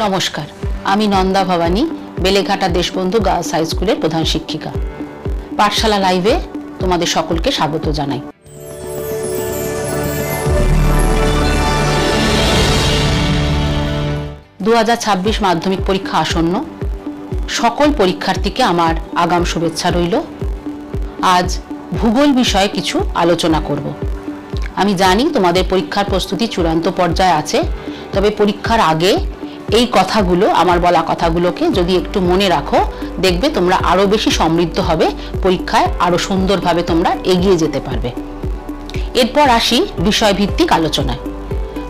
নমস্কার, আমি Nanda Bhabani, Beleghata Deshbandhu girls high স্কুলের প্রধান শিক্ষিকা। পাঠশালা লাইভে তোমাদের সকলকে স্বাগত জানাই। দু 2026 মাধ্যমিক পরীক্ষা আসন্ন। সকল পরীক্ষার্থীকে আমার আগাম শুভেচ্ছা রইল। আজ ভূগোল বিষয়ে কিছু আলোচনা করব। আমি জানি তোমাদের পরীক্ষার প্রস্তুতি চূড়ান্ত পর্যায়ে আছে, তবে পরীক্ষার আগে এই কথাগুলো, আমার বলা কথাগুলোকে যদি একটু মনে রাখো, দেখবে তোমরা আরো বেশি সমৃদ্ধ হবে, পরীক্ষায় আরো সুন্দরভাবে তোমরা এগিয়ে যেতে পারবে। এরপর আসি বিষয়ভিত্তিক আলোচনায়।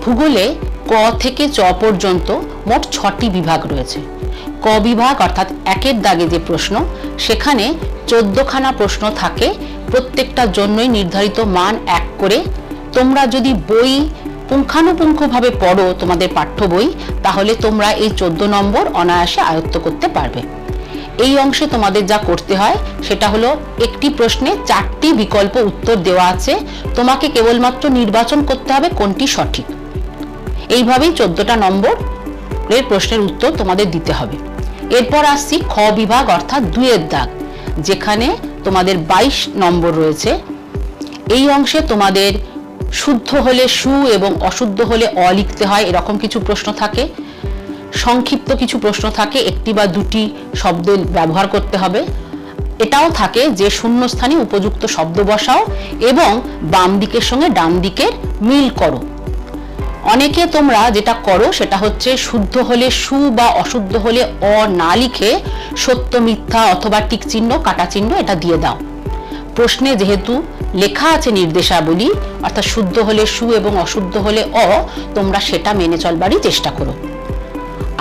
ভূগোলে ক থেকে চ পর্যন্ত মোট 6টি বিভাগ রয়েছে। ক বিভাগ অর্থাৎ একের দাগে যে প্রশ্ন, সেখানে 14খানা প্রশ্ন থাকে, প্রত্যেকটার জন্যই নির্ধারিত মান 1 করে। তোমরা যদি বই পুঙ্খানুপুঙ্খভাবে পড়ো, তোমাদের পাঠ্য বই, তাহলে তোমরা এই 14 নম্বর অনায়াসে আয়ত্ত করতে পারবে। এই অংশে তোমাদের যা করতে হয় সেটা হলো, একটি প্রশ্নে 4টি বিকল্প উত্তর দেওয়া আছে, তোমাকে কেবলমাত্র নির্বাচন করতে হবে কোনটি সঠিক। এইভাবেই 14টা নম্বরের প্রশ্নের উত্তর তোমাদের দিতে হবে। এরপর আসছি খ বিভাগ অর্থাৎ 2-এর দাগ, যেখানে তোমাদের 22 নম্বর রয়েছে। এই অংশে তোমাদের শুদ্ধ হলে সু এবং অশুদ্ধ হলে অ লিখতে হয়, এরকম কিছু প্রশ্ন থাকে। সংক্ষিপ্ত কিছু প্রশ্ন থাকে, একটি বা দুটি শব্দ ব্যবহার করতে হবে। এটাও থাকে যে শূন্যস্থানে উপযুক্ত শব্দ বসাও এবং বাম দিকের সঙ্গে ডান দিকের মিল করো। অনেকে তোমরা যেটা করো সেটা হচ্ছে, শুদ্ধ হলে সু বা অশুদ্ধ হলে অ না লিখে সত্য মিথ্যা অথবা টিক চিহ্ন, কাটা চিহ্ন এটা দিয়ে দাও। প্রশ্নে যেহেতু লেখা আছে নির্দেশাবলী, অর্থাৎ শুদ্ধ হলে সু এবং অশুদ্ধ হলে অ, তোমরা সেটা মেনে চলবারই চেষ্টা করো।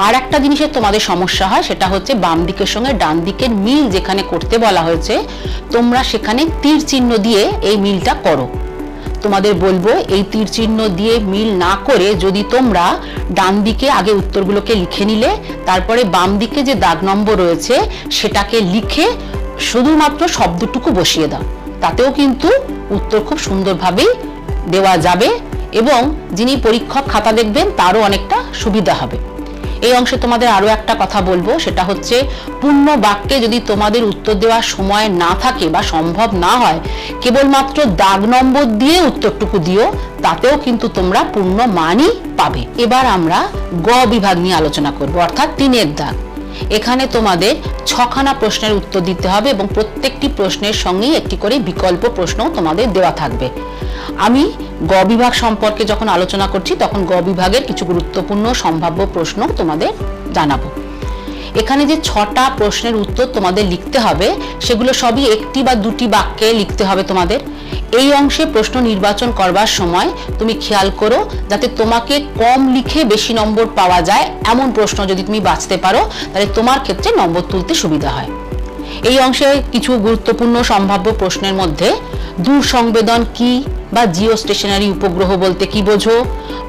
আর একটা জিনিসের তোমাদের সমস্যা হয়, সেটা হচ্ছে বাম দিকের সঙ্গে ডান দিকের মিল যেখানে করতে বলা হয়েছে, তোমরা সেখানে তীর চিহ্ন দিয়ে এই মিলটা করো। তোমাদের বলবো, এই তীর চিহ্ন দিয়ে মিল না করে যদি তোমরা ডান দিকে আগে উত্তরগুলোকে লিখে নিলে, তারপরে বাম দিকে যে দাগ নম্বর রয়েছে সেটাকে লিখে শুধুমাত্র শব্দটুকু বসিয়ে দাও, তাতেও কিন্তু উত্তর খুব সুন্দরভাবেই দেওয়া যাবে এবং যিনি পরীক্ষক খাতা দেখবেন তারও অনেকটা সুবিধা হবে। এই অংশে তোমাদের আরো একটা কথা বলবো, সেটা হচ্ছে, পূর্ণ বাক্যে যদি তোমাদের উত্তর দেওয়ার সময় না থাকে বা সম্ভব না হয়, কেবলমাত্র দাগ নম্বর দিয়ে উত্তরটুকু দিও, তাতেও কিন্তু তোমরা পূর্ণ মানই পাবে। এবার আমরা গ বিভাগ নিয়ে আলোচনা করব, অর্থাৎ 3-এর দাগ। এখানে তোমাদের 6খানা প্রশ্নের উত্তর দিতে হবে এবং প্রত্যেকটি প্রশ্নের সঙ্গেই একটি করে বিকল্প প্রশ্ন তোমাদের দেওয়া থাকবে। আমি গ বিভাগ সম্পর্কে যখন আলোচনা করছি, তখন গ বিভাগের কিছু গুরুত্বপূর্ণ সম্ভাব্য প্রশ্ন তোমাদের জানাবো। এখানে যে 6টা প্রশ্নের উত্তর তোমাদের লিখতে হবে, সেগুলো সবই একটি বা দুটি বাক্যে লিখতে হবে তোমাদের। এই অংশে প্রশ্ন নির্বাচন করবার সময় তুমি খেয়াল করো যাতে তোমাকে কম লিখে বেশি নম্বর পাওয়া যায়, এমন প্রশ্ন যদি তুমি বাছতে পারো, তাহলে তোমার ক্ষেত্রে নম্বর তুলতে সুবিধা হয়। এই অংশে কিছু গুরুত্বপূর্ণ সম্ভাব্য প্রশ্নের মধ্যে, দূর সংবেদন কি বা জিও স্টেশনারি উপগ্রহ বলতে কি বোঝো,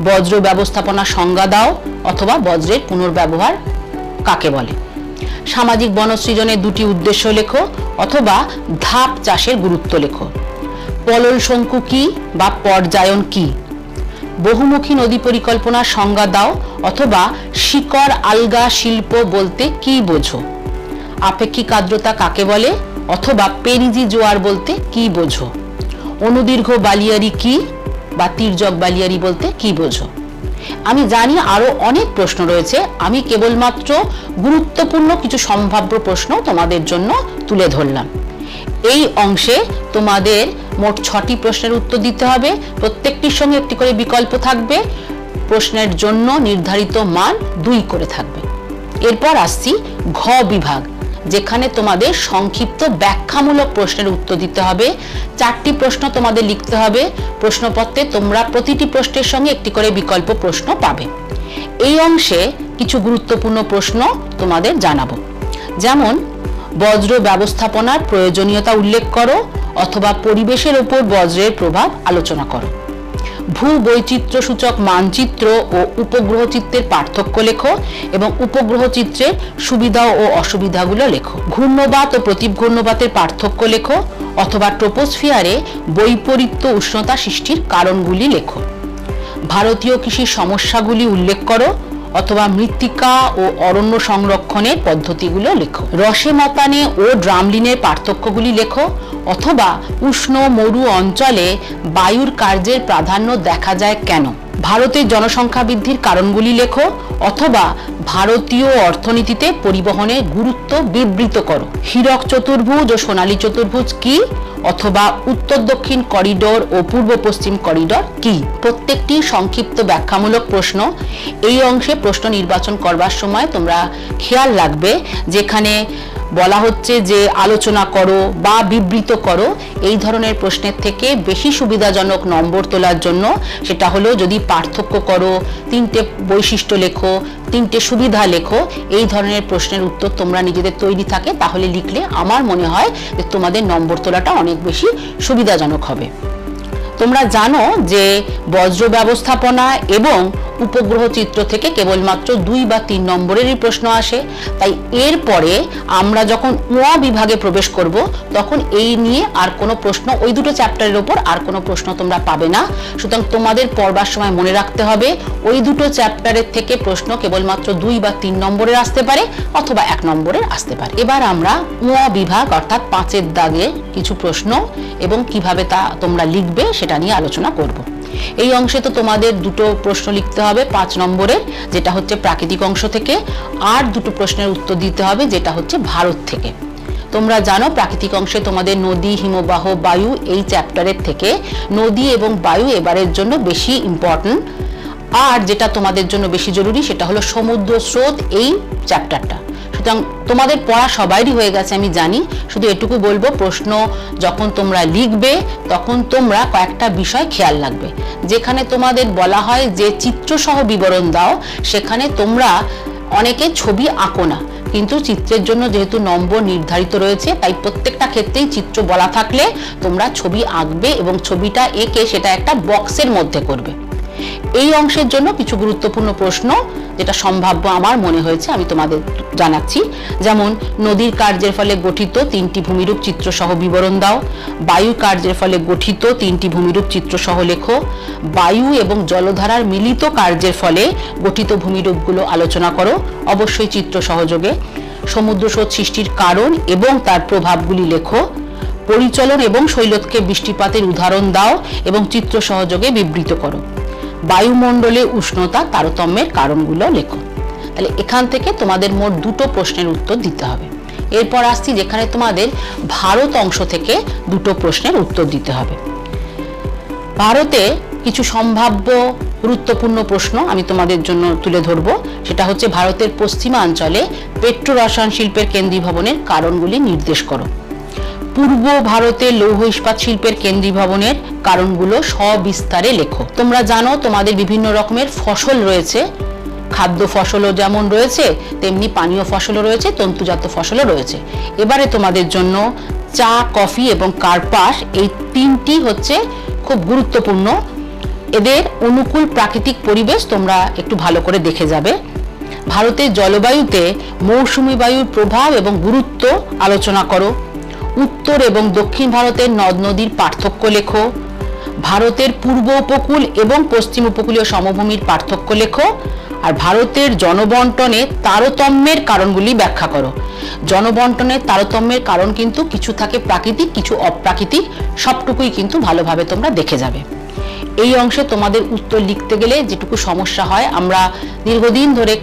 বজ্র ব্যবস্থাপনা সংজ্ঞা দাও অথবা বজ্রের পুনর্ব্যবহার কাকে বলে, সামাজিক বনসৃজনের 2টি উদ্দেশ্য লেখো অথবা ধাপ চাষের গুরুত্ব লেখো, পলল শঙ্কু কি বা পর্যায়ন কি, বহুমুখী নদী পরিকল্পনার সংজ্ঞা দাও অথবা শিকড় আলগা শিল্প বলতে কি বোঝো, আপেক্ষিক আর্দ্রতা কাকে বলে অথবা পেরিজি জোয়ার বলতে কি বোঝো, অনুদীর্ঘ বালিয়ারি কি বা তির্যক বালিয়ারি বলতে কি বোঝো। আমি জানি আরো অনেক প্রশ্ন রয়েছে, আমি কেবলমাত্র গুরুত্বপূর্ণ কিছু সম্ভাব্য প্রশ্ন তোমাদের জন্য তুলে ধরলাম। এই অংশে তোমাদের মোট 6টি প্রশ্নের উত্তর দিতে হবে, প্রত্যেকটির সঙ্গে একটি করে বিকল্প থাকবে, প্রশ্নের জন্য নির্ধারিত মান 2 করে থাকবে। এরপর আসছি ঘ বিভাগ, যেখানে তোমাদের সংক্ষিপ্ত ব্যাখ্যামূলক প্রশ্নের উত্তর দিতে হবে। 4টি প্রশ্ন তোমাদের লিখতে হবে। প্রশ্নপত্রে তোমরা প্রতিটি প্রশ্নের সঙ্গে একটি করে বিকল্প প্রশ্ন পাবে। এই অংশে কিছু গুরুত্বপূর্ণ প্রশ্ন তোমাদের জানাবো, যেমন বজ্র ব্যবস্থাপনার প্রয়োজনীয়তা উল্লেখ করো অথবা পরিবেশের উপর বজ্রের প্রভাব আলোচনা করো, ভূ বৈচিত্র্য সূচক মানচিত্র ও উপগ্রহ চিত্রের পার্থক্য লেখো এবং উপগ্রহ চিত্রের সুবিধা ও অসুবিধাগুলো লেখো, ঘূর্ণবাত ও প্রতিঘূর্ণবাতের পার্থক্য লেখো অথবা ট্রপোস্ফিয়ারে বৈপরীত্য উষ্ণতা সৃষ্টির কারণগুলি লেখো, ভারতীয় কৃষির সমস্যাগুলি উল্লেখ করো অথবা মৃত্তিকা ও অরণ্য সংরক্ষণের পদ্ধতিগুলো লেখো। রসে মতানে ও ড্রামলিনের পার্থক্যগুলি লেখো, অথবা উষ্ণ মরু অঞ্চলে বায়ুর কার্যের প্রাধান্য দেখা যায় কেন। ভারতের জনসংখ্যা বৃদ্ধির কারণগুলি লেখো, অথবা ভারতীয় অর্থনীতিতে পরিবহনের গুরুত্ব বিবৃত করো। হীরক চতুর্ভুজ ও সোনালী চতুর্ভুজ কি, অথবা উত্তর দক্ষিণ করিডোর ও পূর্ব পশ্চিম করিডোর কি। প্রত্যেকটি সংক্ষিপ্ত ব্যাখ্যামূলক প্রশ্ন। এই অংশে প্রশ্ন নির্বাচন করবার সময় তোমরা খেয়াল রাখবে, যেখানে বলা হচ্ছে যে আলোচনা করো বা বিবৃত করো, এই ধরনের প্রশ্নের থেকে বেশি সুবিধাজনক নম্বর তোলার জন্য সেটা হলো যদি পার্থক্য করো, 3টে বৈশিষ্ট্য লেখো, 3টে সুবিধা লেখো, এই ধরনের প্রশ্নের উত্তর তোমরা নিজেদের তৈরি থাকে তাহলে লিখলে আমার মনে হয় যে তোমাদের নম্বর তোলাটা অনেক বেশি সুবিধাজনক হবে। তোমরা জানো যে বজ্র ব্যবস্থাপনা এবং উপগ্রহ চিত্র থেকে কেবলমাত্র 2 বা 3 নম্বরেরই প্রশ্ন আসে, তাই এরপরে আমরা যখন বিভাগে প্রবেশ করব তখন এই নিয়ে আর কোনো প্রশ্ন, ওই দুটো চ্যাপ্টারের ওপর আর কোনো প্রশ্ন তোমরা পাবে না। সুতরাং তোমাদের পড়বার সময় মনে রাখতে হবে ওই দুটো চ্যাপ্টারের থেকে প্রশ্ন কেবলমাত্র 2 বা 3 নম্বরের আসতে পারে, অথবা 1 নম্বরের আসতে পারে। এবার আমরা বিভাগ অর্থাৎ 5-এর দাগের কিছু প্রশ্ন এবং কিভাবে তা তোমরা লিখবে সেটা নিয়ে আলোচনা করব। এই অংশে তো তোমাদের দুটো প্রশ্ন লিখতে হবে 5 নম্বরের, যেটা হচ্ছে প্রাকৃতিক অংশ থেকে, আর দুটো প্রশ্নের উত্তর দিতে হবে যেটা হচ্ছে ভারত থেকে। তোমরা জানো প্রাকৃতিক অংশে তোমাদের নদী, হিমবাহ, বায়ু এই চ্যাপ্টারের থেকে নদী এবং বায়ু এবারের জন্য বেশি ইম্পর্টেন্ট, আর যেটা তোমাদের জন্য বেশি জরুরি সেটা হলো সমুদ্র স্রোত এই চ্যাপ্টারটা। সুতরাং তোমাদের পড়া সবারই হয়ে গেছে আমি জানি, শুধু এটুকু বলবো প্রশ্ন যখন তোমরা লিখবে তখন তোমরা কয়েকটা বিষয় খেয়াল রাখবে। যেখানে তোমাদের বলা হয় যে চিত্রসহ বিবরণ দাও, সেখানে তোমরা অনেকে ছবি আঁকো না, কিন্তু চিত্রের জন্য যেহেতু নম্বর নির্ধারিত রয়েছে তাই প্রত্যেকটা ক্ষেত্রেই চিত্র বলা থাকলে তোমরা ছবি আঁকবে এবং ছবিটা এঁকে সেটা একটা বক্সের মধ্যে করবে। এই অংশের জন্য কিছু গুরুত্বপূর্ণ প্রশ্ন যেটা সম্ভাব্য আমার মনে হয়েছে আমি তোমাদের জানাচ্ছি। যেমন নদীর কার্যের ফলে গঠিত 3টি ভূমিরূপ চিত্র সহ বিবরণ দাও। বায়ু কার্যের ফলে গঠিত 3টি ভূমিরূপ চিত্র সহ লেখো। বায়ু এবং জলধারার মিলিত কার্যের ফলে গঠিত ভূমিরূপগুলো আলোচনা করো, অবশ্যই চিত্র সহযোগে। সমুদ্র স্রোত সৃষ্টির কারণ এবং তার প্রভাবগুলি লেখো। পরিচলন এবং শৈলতকে বৃষ্টিপাতের উদাহরণ দাও এবং চিত্র সহযোগে বিবৃত করো। বায়ুমণ্ডলে উষ্ণতা তারতম্যের কারণগুলো লেখো। তাহলে এখান থেকে তোমাদের মোট 2টো প্রশ্নের উত্তর দিতে হবে। এরপর আসছি যেখানে তোমাদের ভারত অংশ থেকে 2টো প্রশ্নের উত্তর দিতে হবে। ভারতে কিছু সম্ভাব্য গুরুত্বপূর্ণ প্রশ্ন আমি তোমাদের জন্য তুলে ধরবো। সেটা হচ্ছে ভারতের পশ্চিমাঞ্চলে পেট্রো রসায়ন শিল্পের কেন্দ্রীভবনের কারণগুলি নির্দেশ করো। পূর্ব ভারতের লৌহ ইস্পাত শিল্পের কেন্দ্রীভবনের কারণগুলো সবিস্তারে লেখো। তোমরা জানো তোমাদের বিভিন্ন রকমের ফসল রয়েছে, খাদ্য ফসলও যেমন রয়েছে তেমনি পানীয় ফসলও রয়েছে, তন্তুজাত ফসলও রয়েছে। এবারে তোমাদের জন্য চা, কফি এবং কার্পাস এই 3টি হচ্ছে খুব গুরুত্বপূর্ণ। এদের অনুকূল প্রাকৃতিক পরিবেশ তোমরা একটু ভালো করে দেখে যাবে। ভারতের জলবায়ুতে মৌসুমী বায়ুর প্রভাব এবং গুরুত্ব আলোচনা করো। উত্তর এবং দক্ষিণ ভারতের নদ নদীর পার্থক্য লেখো। ভারতের পূর্ব উপকূল এবং পশ্চিম উপকূলীয় সমভূমির পার্থক্য লেখো। আর ভারতের জনবন্টনের তারতম্যের কারণগুলি ব্যাখ্যা করো। জনবন্টনের তারতম্যের কারণ কিন্তু কিছু থাকে প্রাকৃতিক, কিছু অপ্রাকৃতিক, সবটুকুই কিন্তু ভালোভাবে তোমরা দেখে যাবে। এই অংশে তোমাদের উত্তর লিখতে গেলে যেটুকু সমস্যা হয় আমরা দীর্ঘদিন ধরে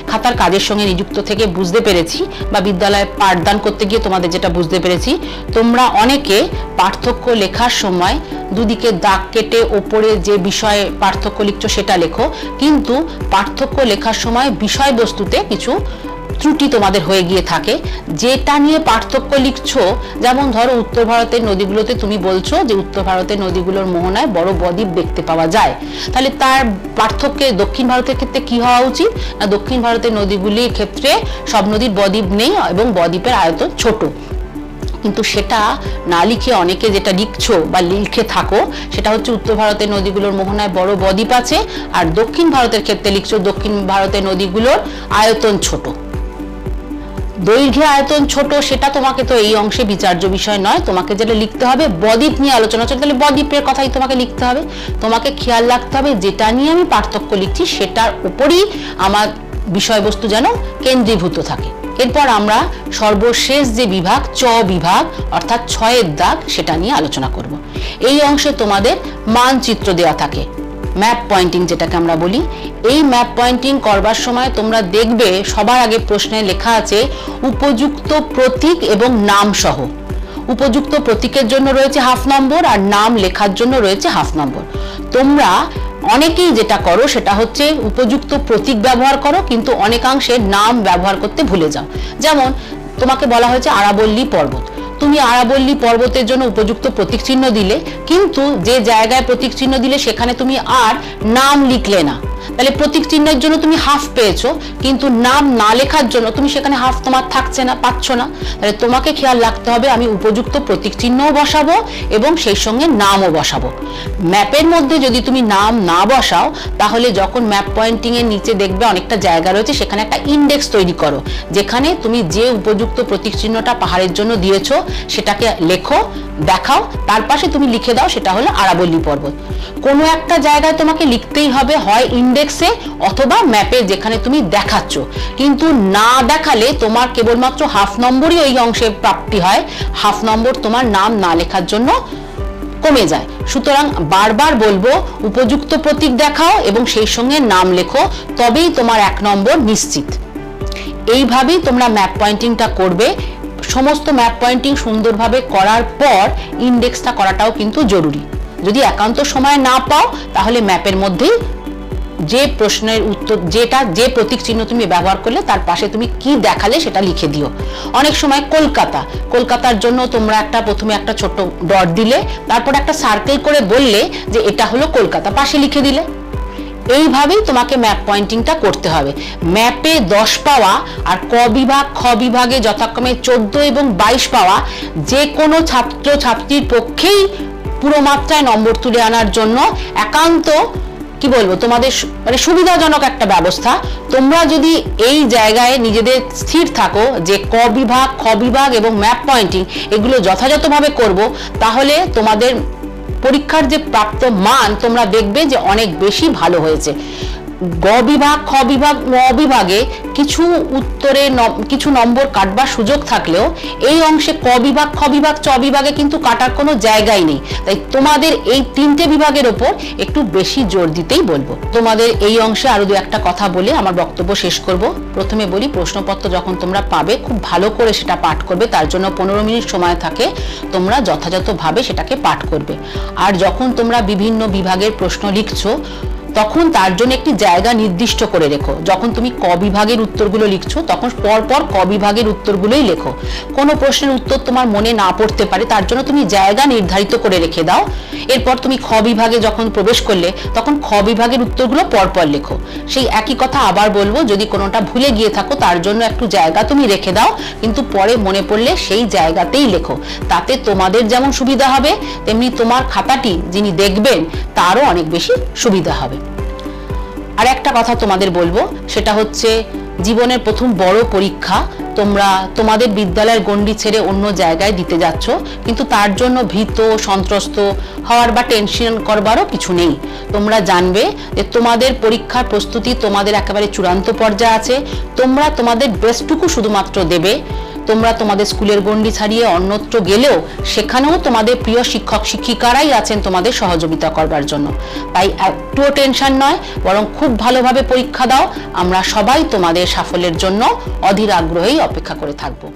খাতার কাজের সঙ্গে নিযুক্ত থেকে বুঝতে পেরেছি, বা বিদ্যালয়ে পাঠদান করতে গিয়ে তোমাদের যেটা বুঝতে পেরেছি, তোমরা অনেকে পার্থক্য লেখার সময় দুদিকে দাগ কেটে ওপরে যে বিষয়ে পার্থক্য লিখছো সেটা লেখো, কিন্তু পার্থক্য লেখার সময় বিষয়বস্তুতে কিছু ত্রুটি তোমাদের হয়ে গিয়ে থাকে। যেটা নিয়ে পার্থক্য লিখছো, যেমন ধরো উত্তর ভারতের নদীগুলোতে তুমি বলছো যে উত্তর ভারতের নদীগুলোর মোহনায় বড় বদ্বীপ দেখতে পাওয়া যায়, তাহলে তার পার্থক্যে দক্ষিণ ভারতের ক্ষেত্রে কি হওয়া উচিত না, দক্ষিণ ভারতের নদীগুলির ক্ষেত্রে সব নদীর বদ্বীপ নেই এবং বদ্বীপের আয়তন ছোট। কিন্তু সেটা না লিখে অনেকে যেটা লিখছো বা লিখে থাকো সেটা হচ্ছে উত্তর ভারতের নদীগুলোর মোহনায় বড় বদ্বীপ আছে, আর দক্ষিণ ভারতের ক্ষেত্রে লিখছো দক্ষিণ ভারতের নদীগুলোর আয়তন ছোট। দৈর্ঘ্যে আয়তন ছোট সেটা তোমাকে তো এই অংশে বিচার্য বিষয় নয়। তোমাকে যেটা লিখতে হবে বদ্বীপ নিয়ে আলোচনা চলছে, তাহলে বদ্বীপের কথাই তোমাকে লিখতে হবে। তোমাকে খেয়াল রাখতে হবে যেটা নিয়ে আমি পার্থক্য লিখছি সেটার উপরই আমার বিষয়বস্তু যেন কেন্দ্রীভূত থাকে। এরপর আমরা সর্বশেষ যে বিভাগ চ বিভাগ অর্থাৎ 6-এর দাগ সেটা নিয়ে আলোচনা করব। এই অংশে তোমাদের মানচিত্র দেওয়া থাকে, ম্যাপ পয়েন্টিং যেটাকে আমরা বলি। এই ম্যাপ পয়েন্টিং করবার সময় তোমরা দেখবে সবার আগে প্রশ্নে লেখা আছে উপযুক্ত প্রতীক এবং নাম সহ। উপযুক্ত প্রতীকের জন্য রয়েছে 1/2 নম্বর আর নাম লেখার জন্য রয়েছে 1/2 নম্বর। তোমরা অনেকেই যেটা করো সেটা হচ্ছে উপযুক্ত প্রতীক ব্যবহার করো, কিন্তু অনেকাংশে নাম ব্যবহার করতে ভুলে যাও। যেমন তোমাকে বলা হয়েছে আরাবল্লী পর্বত, তুমি আরাবল্লী পর্বতের জন্য উপযুক্ত প্রতীক চিহ্ন দিলে, কিন্তু যে জায়গায় প্রতীক চিহ্ন দিলে সেখানে তুমি আর নাম লিখলে না, তাহলে প্রতীক চিহ্নের জন্য তুমি 1/2 পেয়েছো, কিন্তু নাম না লেখার জন্য তুমি সেখানে 1/2 তোমার থাকছে না, পাচ্ছ না। তাহলে তোমাকে খেয়াল রাখতে হবে আমি উপযুক্ত প্রতীক চিহ্নও বসাবো এবং সেই সঙ্গে নামও বসাবো। ম্যাপের মধ্যে যদি তুমি নাম না বসাও তাহলে যখন ম্যাপ পয়েন্টিং এর নিচে দেখবে অনেকটা জায়গা রয়েছে, সেখানে একটা ইন্ডেক্স তৈরি করো, যেখানে তুমি যে উপযুক্ত প্রতীক চিহ্নটা পাহাড়ের জন্য দিয়েছো সেটাকে লেখো, দেখাও, তার পাশে তুমি লিখে দাও সেটা হলো আরাবল্লী পর্বত। কোনো একটা জায়গায় তোমাকে লিখতেই হবে, হয় ইন্ডেক্সে অথবা ম্যাপে যেখানে তুমি দেখাচ্ছ। কিন্তু না দেখালে তোমার কেবলমাত্র 1/2 নম্বরই ওই অংশে প্রাপ্তি হয়, 1/2 নম্বর তোমার নাম না লেখার জন্য কমে যায়। সুতরাং বারবার বলবো উপযুক্ত প্রতীক দেখাও এবং সেই সঙ্গে নাম লেখো, তবেই তোমার 1 নম্বর নিশ্চিত। এইভাবেই তোমরা ম্যাপ পয়েন্টিংটা করবে। সমস্ত ম্যাপ পয়েন্টিং সুন্দরভাবে করার পর ইন্ডেক্সটা করাটাও কিন্তু জরুরি। যদি একান্ত সময় না পাও তাহলে ম্যাপের মধ্যেই যে প্রশ্নের উত্তর যে প্রতীক চিহ্ন তুমি ব্যবহার করলে তার পাশে তুমি কি দেখালে সেটা লিখে দিও। অনেক সময় কলকাতার জন্য তোমরা প্রথমে একটা ছোট ডট দিলে, তারপর একটা সার্কেল করে বললে যে এটা হলো কলকাতা, পাশে লিখে দিলে। এইভাবেই তোমাকে ম্যাপ পয়েন্টিংটা করতে হবে। ম্যাপে 10 পাওয়া আর ক বিভাগ খ বিভাগে যথাক্রমে 14 এবং 22 পাওয়া যে কোনো ছাত্র ছাত্রীর পক্ষেই পুরো মাত্রায় নম্বর তুলে আনার জন্য একান্ত কি বলবো তোমাদের মানে সুবিধাজনক একটা ব্যবস্থা। তোমরা যদি এই জায়গায় নিজেদের স্থির থাকো যে ক বিভাগ খ বিভাগ এবং ম্যাপ পয়েন্টিং এগুলো যথাযথভাবে করব, তাহলে তোমাদের পরীক্ষার যে প্রাপ্ত মান তোমরা দেখবে যে অনেক বেশি ভালো হয়েছে। গ বিভাগ খ বিভাগ ম বিভাগে কিছু উত্তরে কিছু নম্বর কাটবার সুযোগ থাকলেও এই অংশে ক বিভাগ খ বিভাগ চ বিভাগে কিন্তু কাটার কোনো জায়গাই নেই। তাই তোমাদের এই 3টে বিভাগের ওপর একটু বেশি জোর দিতেই বলবো। তোমাদের এই অংশে আরো 2-একটা কথা বলে আমার বক্তব্য শেষ করব। প্রথমে বলি, প্রশ্নপত্র যখন তোমরা পাবে খুব ভালো করে সেটা পাঠ করবে, তার জন্য 15 মিনিট সময় থাকে, তোমরা যথাযথভাবে সেটাকে পাঠ করবে। আর যখন তোমরা বিভিন্ন বিভাগের প্রশ্ন লিখছো তখন তার জন্য একটি জায়গা নির্দিষ্ট করে রেখো। যখন তুমি ক বিভাগের উত্তরগুলো লিখছো তখন পরপর ক বিভাগের উত্তরগুলোই লেখো। কোনো প্রশ্নের উত্তর তোমার মনে না পড়তে পারে, তার জন্য তুমি জায়গা নির্ধারিত করে রেখে দাও। এরপর তুমি খ বিভাগে যখন প্রবেশ করলে তখন খ বিভাগের উত্তরগুলো পরপর লেখো। সেই একই কথা আবার বলবো, যদি কোনোটা ভুলে গিয়ে থাকো তার জন্য একটু জায়গা তুমি রেখে দাও, কিন্তু পরে মনে পড়লে সেই জায়গাতেই লেখো। তাতে তোমাদের যেমন সুবিধা হবে তেমনি তোমার খাতাটি যিনি দেখবেন তারও অনেক বেশি সুবিধা হবে। আর একটা কথা তোমাদের বলবো, সেটা হচ্ছে জীবনের প্রথম বড় পরীক্ষা তোমরা তোমাদের বিদ্যালয়ের গণ্ডি ছেড়ে অন্য জায়গায় দিতে যাচ্ছ, কিন্তু তার জন্য ভীত সন্ত্রস্ত হওয়ার বা টেনশন করবারও কিছু নেই। তোমরা জানবে যে তোমাদের পরীক্ষার প্রস্তুতি তোমাদের একেবারে চূড়ান্ত পর্যায়ে আছে। তোমরা তোমাদের বেস্টটুকু শুধুমাত্র দেবে। তোমরা তোমাদের স্কুলের গণ্ডি ছাড়িয়ে অন্যত্র গেলেও সেখানেও তোমাদের প্রিয় শিক্ষক শিক্ষিকারাই আছেন তোমাদের সহযোগিতা করবার জন্য। তাই একটুও টেনশন নয়, বরং খুব ভালোভাবে পরীক্ষা দাও। আমরা সবাই তোমাদের সাফল্যের জন্য অধীর আগ্রহেই অপেক্ষা করে থাকবো।